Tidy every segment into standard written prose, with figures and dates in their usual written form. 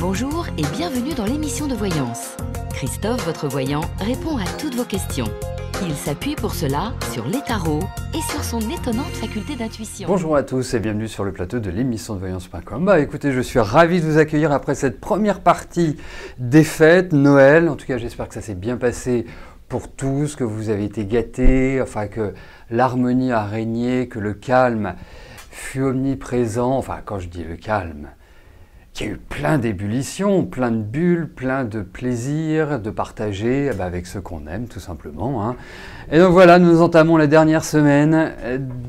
Bonjour et bienvenue dans l'émission de voyance. Christophe, votre voyant, répond à toutes vos questions. Il s'appuie pour cela sur les tarots et sur son étonnante faculté d'intuition. Bonjour à tous et bienvenue sur le plateau de l'émission de voyance.com. Écoutez, je suis ravi de vous accueillir après cette première partie des fêtes, Noël. En tout cas, j'espère que ça s'est bien passé pour tous, que vous avez été gâtés, enfin que l'harmonie a régné, que le calme fut omniprésent. Enfin, quand je dis le calme, il y a eu plein d'ébullitions, plein de bulles, plein de plaisir de partager avec ceux qu'on aime, tout simplement. Et donc voilà, nous entamons la dernière semaine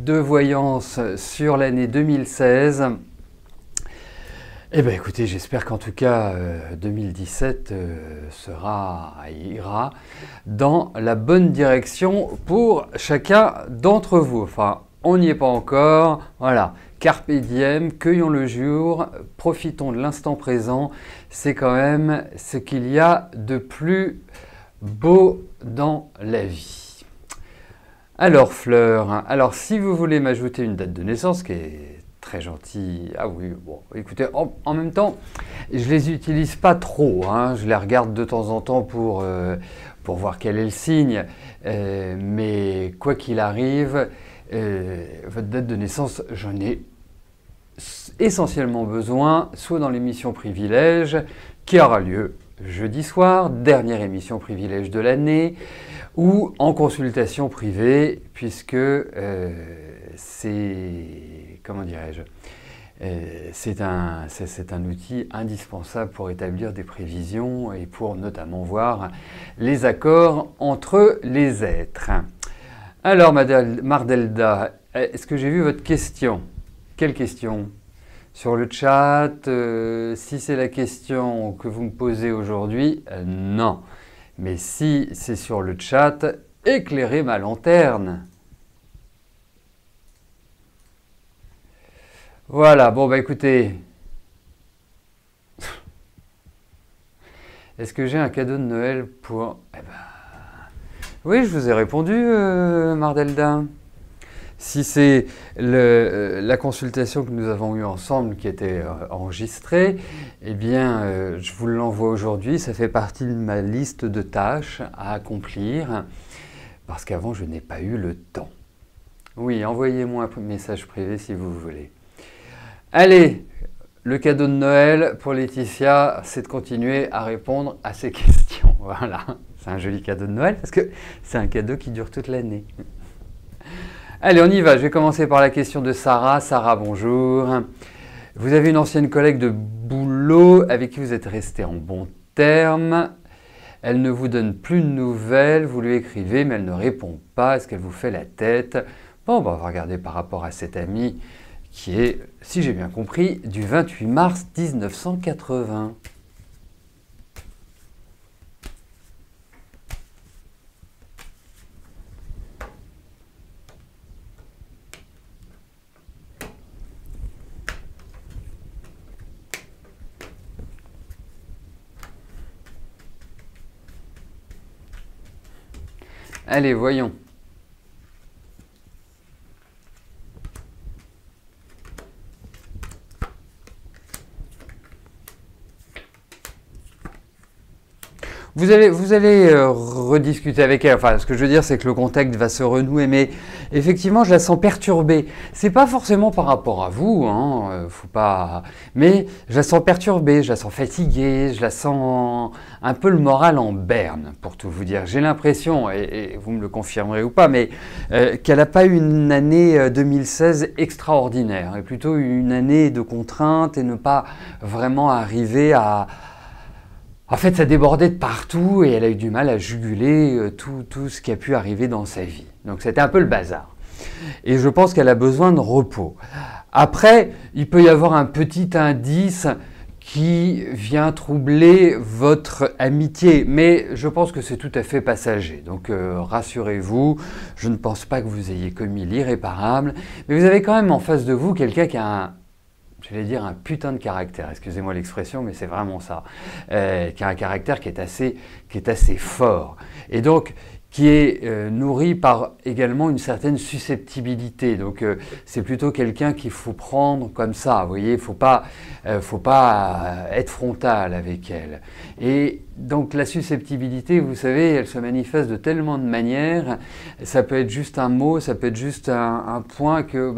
de voyance sur l'année 2016. Eh bien écoutez, j'espère qu'en tout cas 2017 ira dans la bonne direction pour chacun d'entre vous. Enfin, on n'y est pas encore, voilà. Carpe diem, cueillons le jour, profitons de l'instant présent, c'est quand même ce qu'il y a de plus beau dans la vie. Alors Fleur, alors si vous voulez m'ajouter une date de naissance qui est très gentille, ah oui, bon, écoutez, en même temps, je les utilise pas trop, je les regarde de temps en temps pour voir quel est le signe, mais quoi qu'il arrive, votre date de naissance, j'en ai essentiellement besoin, soit dans l'émission Privilège, qui aura lieu jeudi soir, dernière émission Privilège de l'année, ou en consultation privée, puisque c'est, comment dirais-je, c'est un outil indispensable pour établir des prévisions et pour notamment voir les accords entre les êtres. Alors, Madame Mardelda, est-ce que j'ai vu votre question? Quelle question? Sur le chat, si c'est la question que vous me posez aujourd'hui, non. Mais si c'est sur le chat, éclairez ma lanterne. Voilà, bon écoutez. Est-ce que j'ai un cadeau de Noël pour... Oui, je vous ai répondu, Mardelda. Si c'est la consultation que nous avons eue ensemble qui était enregistrée, eh bien, je vous l'envoie aujourd'hui. Ça fait partie de ma liste de tâches à accomplir parce qu'avant, je n'ai pas eu le temps. Oui, envoyez-moi un message privé si vous voulez. Allez, le cadeau de Noël pour Laetitia, c'est de continuer à répondre à ces questions. Voilà. C'est un joli cadeau de Noël parce que c'est un cadeau qui dure toute l'année. Allez, on y va. Je vais commencer par la question de Sarah. Sarah, bonjour. Vous avez une ancienne collègue de boulot avec qui vous êtes resté en bons termes. Elle ne vous donne plus de nouvelles. Vous lui écrivez, mais elle ne répond pas. Est-ce qu'elle vous fait la tête? Bon, on va regarder par rapport à cette amie qui est, si j'ai bien compris, du 28 mars 1980. Allez, voyons. Vous allez rediscuter avec elle. Enfin, ce que je veux dire, c'est que le contact va se renouer, mais effectivement, je la sens perturbée. C'est pas forcément par rapport à vous, faut pas. Mais je la sens perturbée, je la sens fatiguée, je la sens un peu le moral en berne, pour tout vous dire. J'ai l'impression, et vous me le confirmerez ou pas, mais qu'elle n'a pas eu une année 2016 extraordinaire, et plutôt une année de contraintes et ne pas vraiment arriver à... En fait, ça débordait de partout et elle a eu du mal à juguler tout ce qui a pu arriver dans sa vie. Donc c'était un peu le bazar. Et je pense qu'elle a besoin de repos. Après, il peut y avoir un petit indice qui vient troubler votre amitié, mais je pense que c'est tout à fait passager. Donc rassurez-vous, je ne pense pas que vous ayez commis l'irréparable, mais vous avez quand même en face de vous quelqu'un qui a j'allais dire un putain de caractère, excusez-moi l'expression, mais c'est vraiment ça, qui a un caractère qui est assez fort. Et donc, qui est nourri par également une certaine susceptibilité. Donc c'est plutôt quelqu'un qu'il faut prendre comme ça, vous voyez, faut pas être frontal avec elle. Et donc la susceptibilité, vous savez, elle se manifeste de tellement de manières, ça peut être juste un mot, ça peut être juste un point que,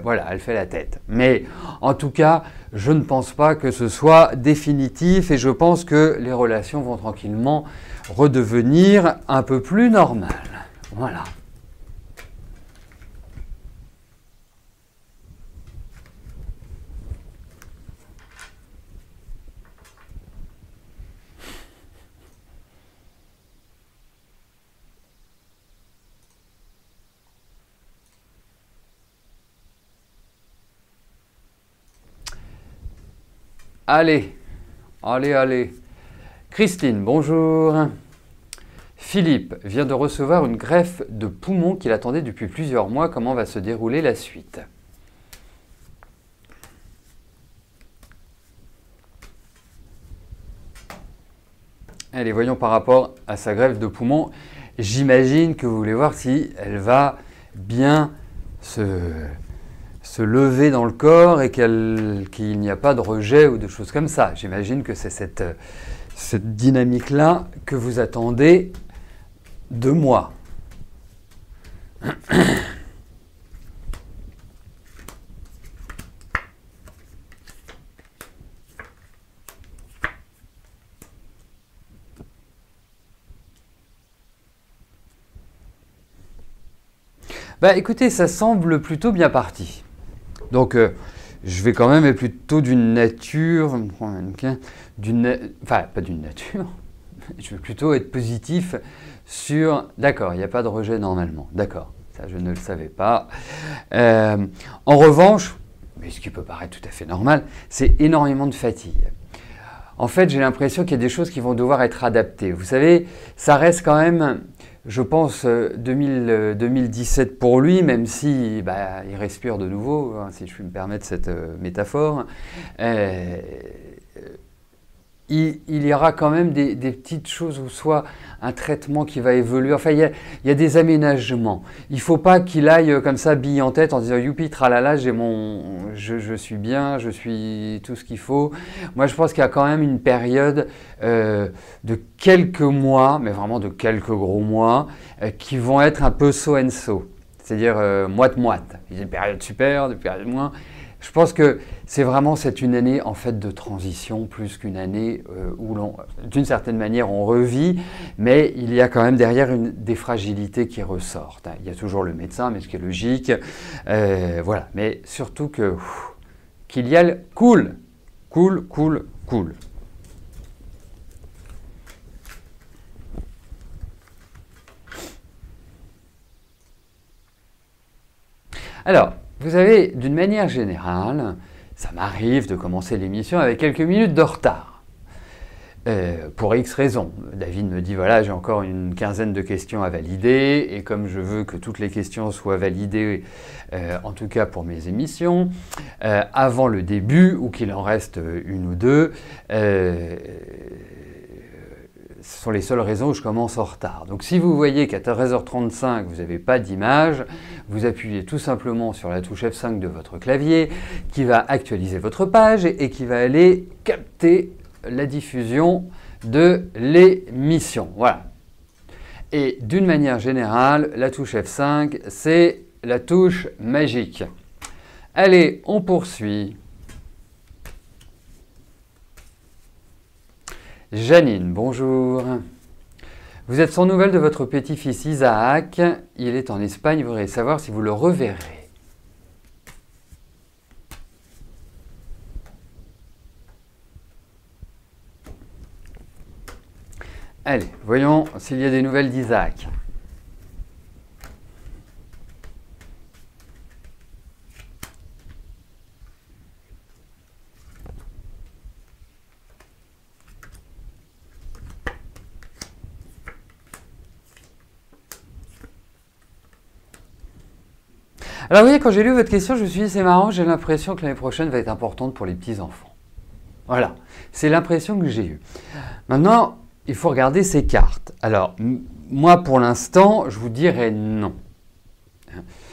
voilà, elle fait la tête. Mais en tout cas, je ne pense pas que ce soit définitif et je pense que les relations vont tranquillement redevenir un peu plus normales. Voilà. Allez, allez. Christine, bonjour. Philippe vient de recevoir une greffe de poumon qu'il attendait depuis plusieurs mois. Comment va se dérouler la suite? Allez, voyons par rapport à sa greffe de poumon. J'imagine que vous voulez voir si elle va bien se lever dans le corps et qu'il n'y a pas de rejet ou de choses comme ça. J'imagine que c'est cette dynamique-là que vous attendez de moi. Écoutez, ça semble plutôt bien parti. Donc, je vais quand même être plutôt d'une nature, pas d'une nature, je vais plutôt être positif sur, d'accord, il n'y a pas de rejet normalement, d'accord, ça je ne le savais pas. En revanche, mais ce qui peut paraître tout à fait normal, c'est énormément de fatigue. En fait, j'ai l'impression qu'il y a des choses qui vont devoir être adaptées. Vous savez, ça reste quand même, je pense, 2017 pour lui, même si il respire de nouveau, hein, si je puis me permettre cette métaphore. Il y aura quand même des petites choses, ou soit un traitement qui va évoluer. Enfin, il y a des aménagements. Il ne faut pas qu'il aille comme ça, bille en tête, en disant « youpi, tralala, je suis bien, je suis tout ce qu'il faut ». Moi, je pense qu'il y a quand même une période de quelques mois, mais vraiment de quelques gros mois, qui vont être un peu so and so, c'est-à-dire moite-moite. Il y a une période super, des périodes moins. Je pense que c'est vraiment une année en fait de transition plus qu'une année où d'une certaine manière on revit, mais il y a quand même derrière des fragilités qui ressortent. Il y a toujours le médecin, mais ce qui est logique, voilà. Mais surtout qu'il y a le cool. Alors, vous savez, d'une manière générale, ça m'arrive de commencer l'émission avec quelques minutes de retard. Pour X raisons. David me dit, voilà, j'ai encore une quinzaine de questions à valider, et comme je veux que toutes les questions soient validées, en tout cas pour mes émissions, avant le début, ou qu'il en reste une ou deux, ce sont les seules raisons où je commence en retard. Donc si vous voyez qu'à 13h35, vous n'avez pas d'image, vous appuyez tout simplement sur la touche F5 de votre clavier qui va actualiser votre page et qui va aller capter la diffusion de l'émission. Voilà. Et d'une manière générale, la touche F5, c'est la touche magique. Allez, on poursuit. Janine, bonjour. Vous êtes sans nouvelles de votre petit-fils Isaac. Il est en Espagne. Vous voudriez savoir si vous le reverrez. Allez, voyons s'il y a des nouvelles d'Isaac. Alors vous voyez, quand j'ai lu votre question, je me suis dit c'est marrant, j'ai l'impression que l'année prochaine va être importante pour les petits-enfants. Voilà, c'est l'impression que j'ai eue. Maintenant, il faut regarder ses cartes. Alors, moi, pour l'instant, je vous dirais non.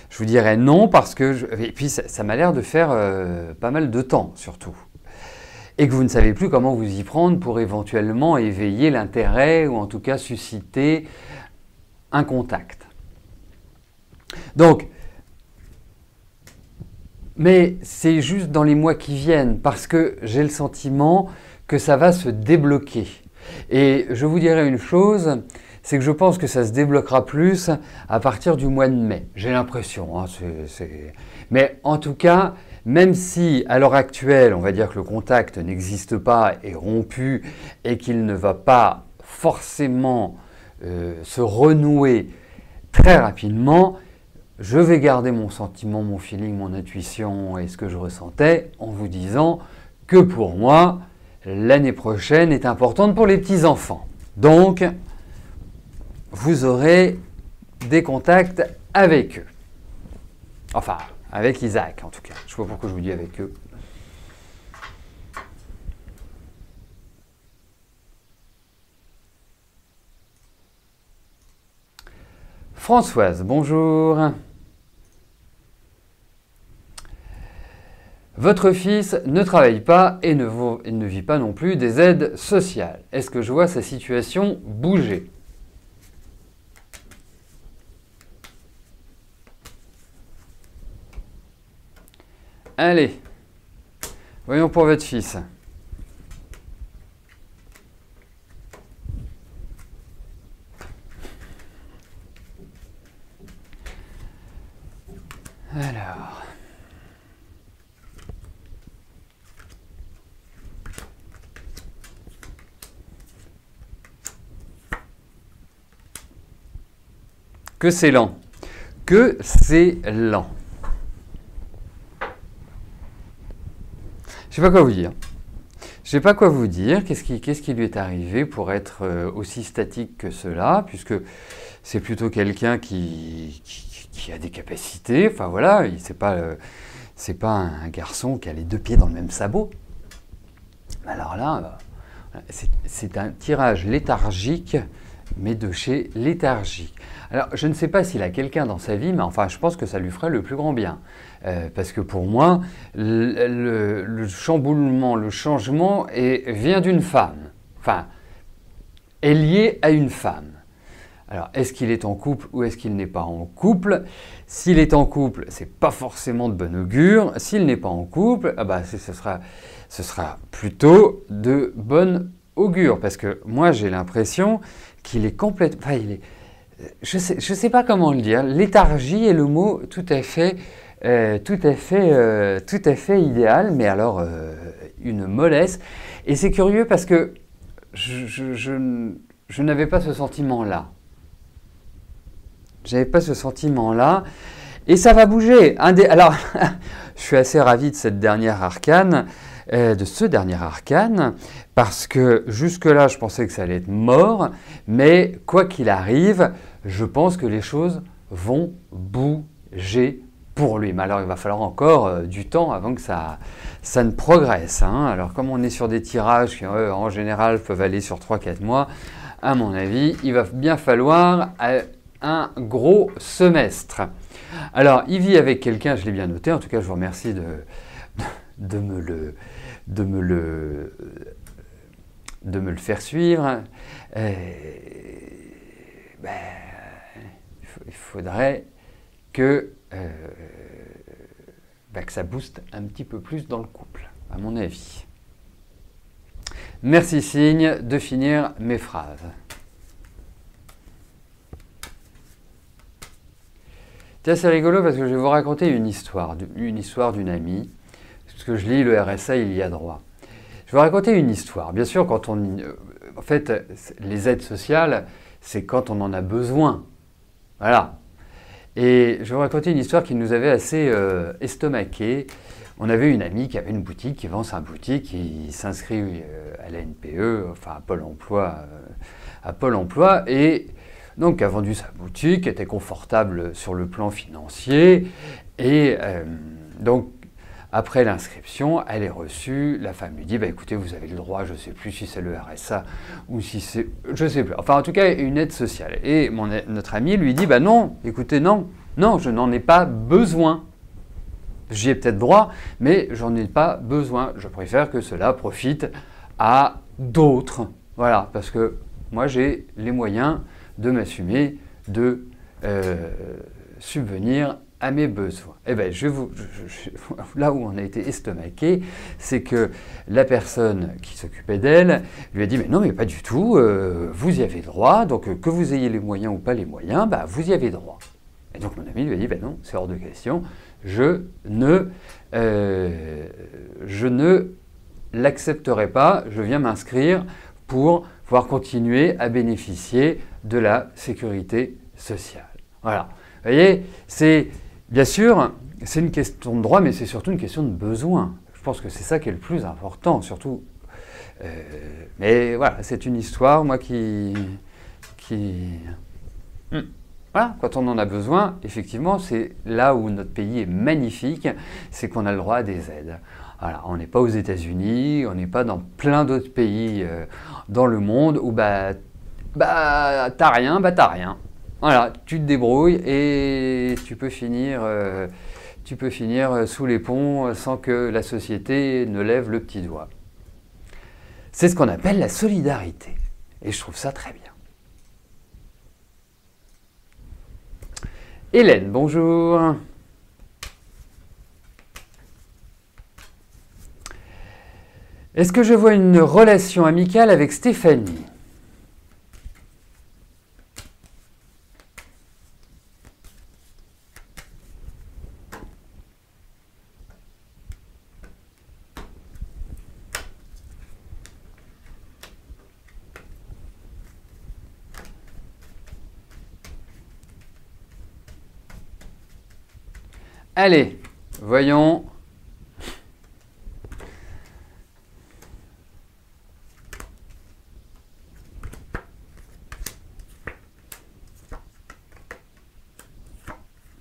Je vous dirais non parce que... Et puis, ça m'a l'air de faire pas mal de temps, surtout. Et que vous ne savez plus comment vous y prendre pour éventuellement éveiller l'intérêt ou en tout cas susciter un contact. Donc, mais c'est juste dans les mois qui viennent parce que j'ai le sentiment que ça va se débloquer. Et je vous dirais une chose, c'est que je pense que ça se débloquera plus à partir du mois de mai. J'ai l'impression. Hein, mais en tout cas, même si à l'heure actuelle, on va dire que le contact n'existe pas, est rompu et qu'il ne va pas forcément se renouer très rapidement, je vais garder mon sentiment, mon feeling, mon intuition et ce que je ressentais en vous disant que pour moi, l'année prochaine est importante pour les petits-enfants. Donc, vous aurez des contacts avec eux. Enfin, avec Isaac en tout cas. Je ne sais pas pourquoi je vous dis avec eux. Françoise, bonjour. Votre fils ne travaille pas et ne vit pas non plus des aides sociales. Est-ce que je vois sa situation bouger ? Allez, voyons pour votre fils. Alors... Que c'est lent. Que c'est lent. Je ne sais pas quoi vous dire. Je ne sais pas quoi vous dire. Qu'est-ce qui lui est arrivé pour être aussi statique que cela, puisque c'est plutôt quelqu'un qui a des capacités. Enfin voilà, c'est pas un garçon qui a les deux pieds dans le même sabot. Alors là, c'est un tirage léthargique, mais de chez léthargique. Alors, je ne sais pas s'il a quelqu'un dans sa vie, mais enfin, je pense que ça lui ferait le plus grand bien. Parce que pour moi, le chamboulement, le changement vient d'une femme. Enfin, est lié à une femme. Alors, est-ce qu'il est en couple ou est-ce qu'il n'est pas en couple? S'il est en couple, c'est pas forcément de bon augure. S'il n'est pas en couple, ah bah, ce sera plutôt de bon augure. Parce que moi, j'ai l'impression qu'il est complètement... Enfin, je sais pas comment le dire. Léthargie est le mot tout à fait idéal, mais alors une mollesse. Et c'est curieux parce que je n'avais pas ce sentiment-là. J'avais pas ce sentiment-là. Et ça va bouger. Alors, je suis assez ravi de cette dernière arcane, de ce dernier arcane, parce que jusque-là, je pensais que ça allait être mort, mais quoi qu'il arrive, je pense que les choses vont bouger pour lui. Mais alors, il va falloir encore du temps avant que ça ne progresse. Hein. Alors, comme on est sur des tirages qui, en général, peuvent aller sur 3-4 mois, à mon avis, il va bien falloir un gros semestre. Alors, il vit avec quelqu'un, je l'ai bien noté, en tout cas, je vous remercie de me le faire suivre. Il faudrait que ça booste un petit peu plus dans le couple, à mon avis. Merci Signe de finir mes phrases. Tiens, c'est rigolo parce que je vais vous raconter une histoire d'une amie, parce que je lis le RSA, il y a droit. Je vais vous raconter une histoire. Bien sûr, en fait, les aides sociales, c'est quand on en a besoin. Voilà. Et je vais vous raconter une histoire qui nous avait assez estomaqué. On avait une amie qui avait une boutique, qui vend sa boutique, qui s'inscrit à la NPE, enfin à Pôle emploi, et donc a vendu sa boutique, était confortable sur le plan financier, et donc Après l'inscription, elle est reçue, la femme lui dit bah, écoutez, vous avez le droit, je ne sais plus si c'est le RSA ou si c'est. Je ne sais plus. Enfin, en tout cas, une aide sociale. Et notre ami lui dit bah non, écoutez, non, je n'en ai pas besoin. J'y ai peut-être droit, mais j'en ai pas besoin. Je préfère que cela profite à d'autres. Voilà, parce que moi, j'ai les moyens de m'assumer, de subvenir à mes besoins. Eh bien, là où on a été estomaqué, c'est que la personne qui s'occupait d'elle lui a dit « Mais non, mais pas du tout, vous y avez droit, donc que vous ayez les moyens ou pas les moyens, bah, vous y avez droit. » Et donc mon ami lui a dit « Ben non, c'est hors de question, je ne l'accepterai pas, je viens m'inscrire pour pouvoir continuer à bénéficier de la sécurité sociale. » Voilà. Vous voyez, c'est bien sûr, c'est une question de droit, mais c'est surtout une question de besoin. Je pense que c'est ça qui est le plus important, surtout. Mais voilà, c'est une histoire, moi, Voilà, quand on en a besoin, effectivement, c'est là où notre pays est magnifique, c'est qu'on a le droit à des aides. Voilà, on n'est pas aux États-Unis, on n'est pas dans plein d'autres pays dans le monde où t'as rien, t'as rien. Voilà, tu te débrouilles et tu peux finir sous les ponts sans que la société ne lève le petit doigt. C'est ce qu'on appelle la solidarité. Et je trouve ça très bien. Hélène, bonjour. Est-ce que je vois une relation amicale avec Stéphanie ? Allez, voyons.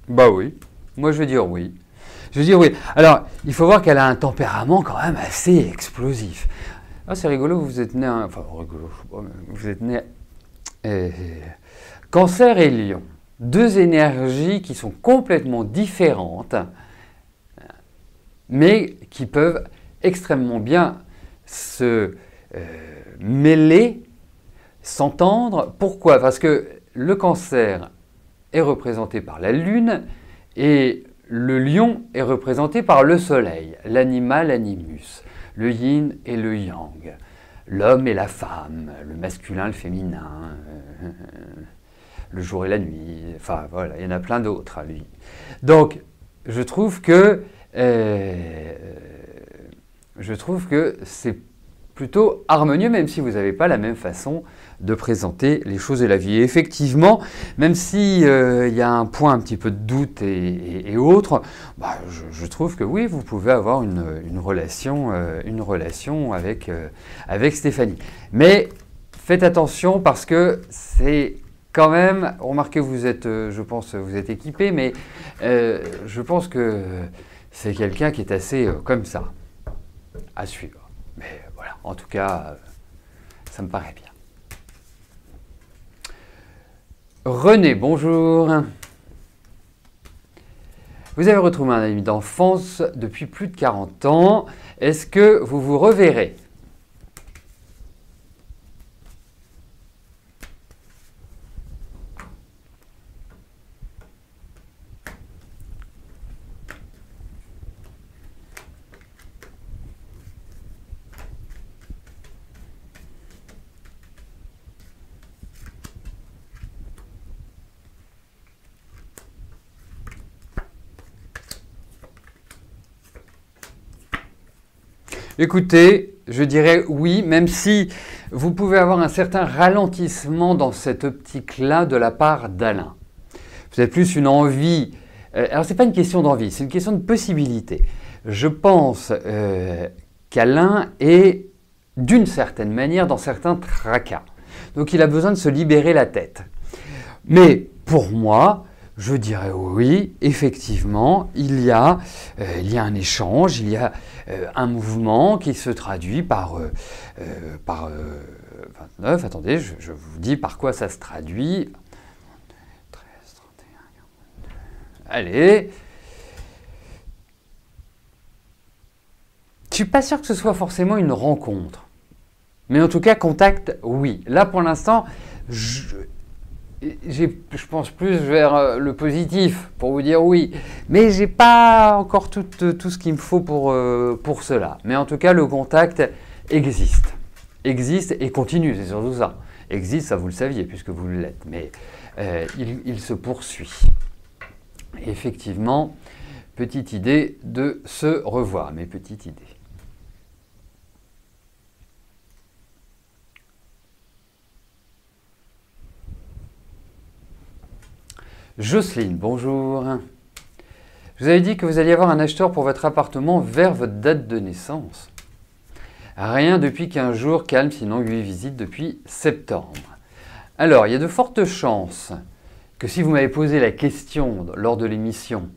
Bah oui, moi je vais dire oui. Je veux dire oui. Alors, il faut voir qu'elle a un tempérament quand même assez explosif. Ah, c'est rigolo, vous êtes né, enfin rigolo, je sais pas, mais vous êtes né Cancer et Lion. Deux énergies qui sont complètement différentes, mais qui peuvent extrêmement bien se mêler, s'entendre. Pourquoi? Parce que le Cancer est représenté par la Lune et le Lion est représenté par le Soleil, l'animal, l'animus, le yin et le yang, l'homme et la femme, le masculin, le féminin, le jour et la nuit, enfin voilà, il y en a plein d'autres à lui. Donc, je trouve que c'est plutôt harmonieux, même si vous n'avez pas la même façon de présenter les choses et la vie. Et effectivement, même s'il y a un point un petit peu de doute et autres, bah, je trouve que oui, vous pouvez avoir une relation avec Stéphanie. Mais faites attention parce que c'est quand même, remarquez, vous êtes, je pense, vous êtes équipé, mais je pense que c'est quelqu'un qui est assez comme ça, à suivre. Mais voilà, en tout cas, ça me paraît bien. René, bonjour. Vous avez retrouvé un ami d'enfance depuis plus de 40 ans. Est-ce que vous vous reverrez ? Écoutez, je dirais oui, même si vous pouvez avoir un certain ralentissement dans cette optique-là de la part d'Alain. Vous avez plus une envie, alors ce n'est pas une question d'envie, c'est une question de possibilité. Je pense qu'Alain est d'une certaine manière dans certains tracas. Donc il a besoin de se libérer la tête. Mais pour moi, je dirais oui, effectivement, il y a un échange, il y a un mouvement qui se traduit par 29. Attendez, je vous dis par quoi ça se traduit. 13, 31, 42. Allez. Je ne suis pas sûr que ce soit forcément une rencontre. Mais en tout cas, contact, oui. Là, pour l'instant, je pense plus vers le positif pour vous dire oui. Mais je n'ai pas encore tout ce qu'il me faut pour cela. Mais en tout cas, le contact existe. Existe et continue, c'est surtout ça. Existe, ça vous le saviez puisque vous l'êtes. Mais il se poursuit. Et effectivement, petite idée de se revoir. Mais petite idée. Jocelyne, bonjour. Je vous avais dit que vous alliez avoir un acheteur pour votre appartement vers votre date de naissance. Rien depuis 15 jours, calme, sinon 8 visites depuis septembre. Alors, il y a de fortes chances que si vous m'avez posé la question lors de l'émission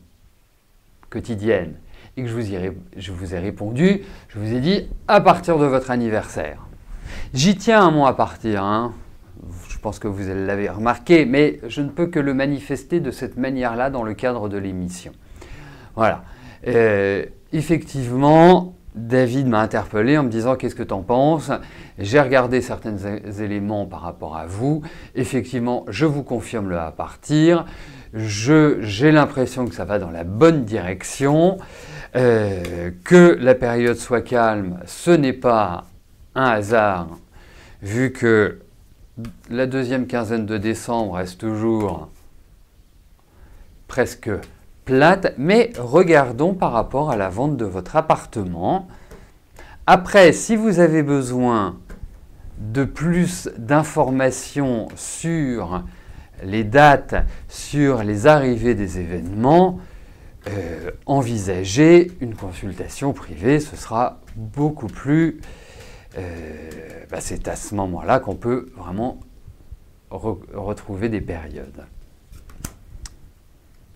quotidienne et que je vous ai répondu, je vous ai dit à partir de votre anniversaire. J'y tiens un mois à partir, hein. Je pense que vous l'avez remarqué, mais je ne peux que le manifester de cette manière-là dans le cadre de l'émission. Voilà. Effectivement, David m'a interpellé en me disant « Qu'est-ce que tu en penses ?» J'ai regardé certains éléments par rapport à vous. Effectivement, je vous confirme le à partir. J'ai l'impression que ça va dans la bonne direction. Que la période soit calme, ce n'est pas un hasard, vu que la deuxième quinzaine de décembre reste toujours presque plate, mais regardons par rapport à la vente de votre appartement. Après, si vous avez besoin de plus d'informations sur les dates, sur les arrivées des événements, envisagez une consultation privée, ce sera beaucoup plus... c'est à ce moment-là qu'on peut vraiment retrouver des périodes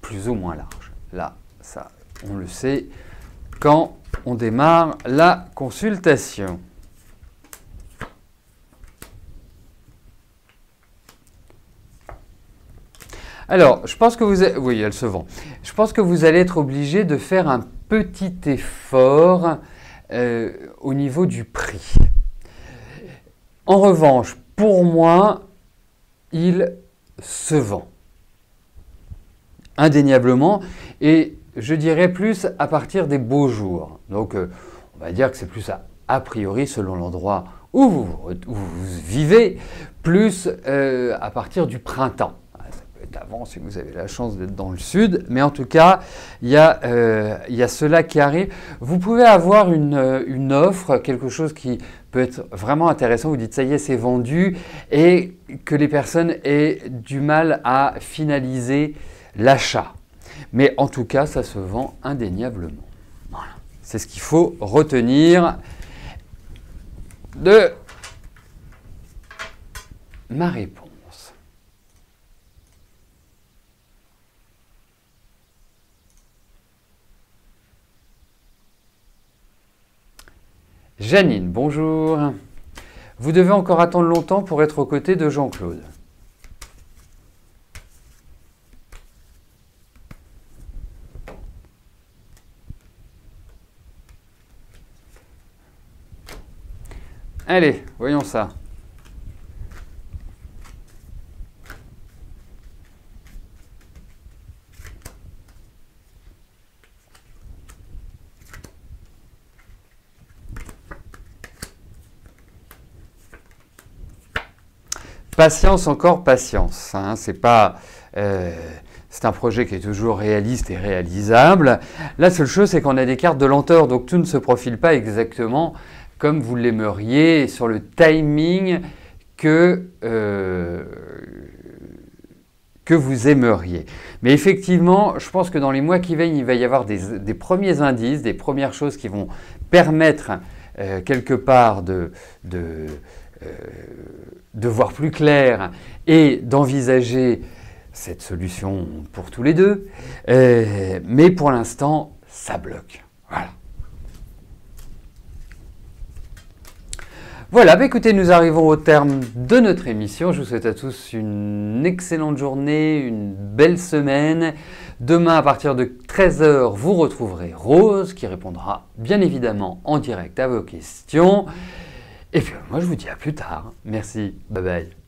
plus ou moins larges. Là, ça, on le sait quand on démarre la consultation. Alors, je pense que oui, elle se vend. Je pense que vous allez être obligé de faire un petit effort au niveau du prix. En revanche, pour moi, il se vend. Indéniablement, et je dirais plus à partir des beaux jours. Donc, on va dire que c'est plus a priori selon l'endroit où vous vivez, plus à partir du printemps. Ça peut être avant si vous avez la chance d'être dans le sud, mais en tout cas, il y a cela qui arrive. Vous pouvez avoir une offre, quelque chose qui peut être vraiment intéressant. Vous dites ça y est, c'est vendu, et que les personnes aient du mal à finaliser l'achat. Mais en tout cas, ça se vend indéniablement. Voilà. C'est ce qu'il faut retenir de ma réponse. Janine, bonjour. Vous devez encore attendre longtemps pour être aux côtés de Jean-Claude. Allez, voyons ça. Patience, encore patience. Hein, c'est un projet qui est toujours réaliste et réalisable. La seule chose, c'est qu'on a des cartes de lenteur, donc tout ne se profile pas exactement comme vous l'aimeriez, sur le timing que vous aimeriez. Mais effectivement, je pense que dans les mois qui viennent, il va y avoir des premiers indices, des premières choses qui vont permettre quelque part de voir plus clair et d'envisager cette solution pour tous les deux. Mais pour l'instant, ça bloque. Voilà. Voilà, bah écoutez, nous arrivons au terme de notre émission. Je vous souhaite à tous une excellente journée, une belle semaine. Demain, à partir de 13 h, vous retrouverez Rose qui répondra bien évidemment en direct à vos questions. Et puis moi, je vous dis à plus tard. Merci, bye bye.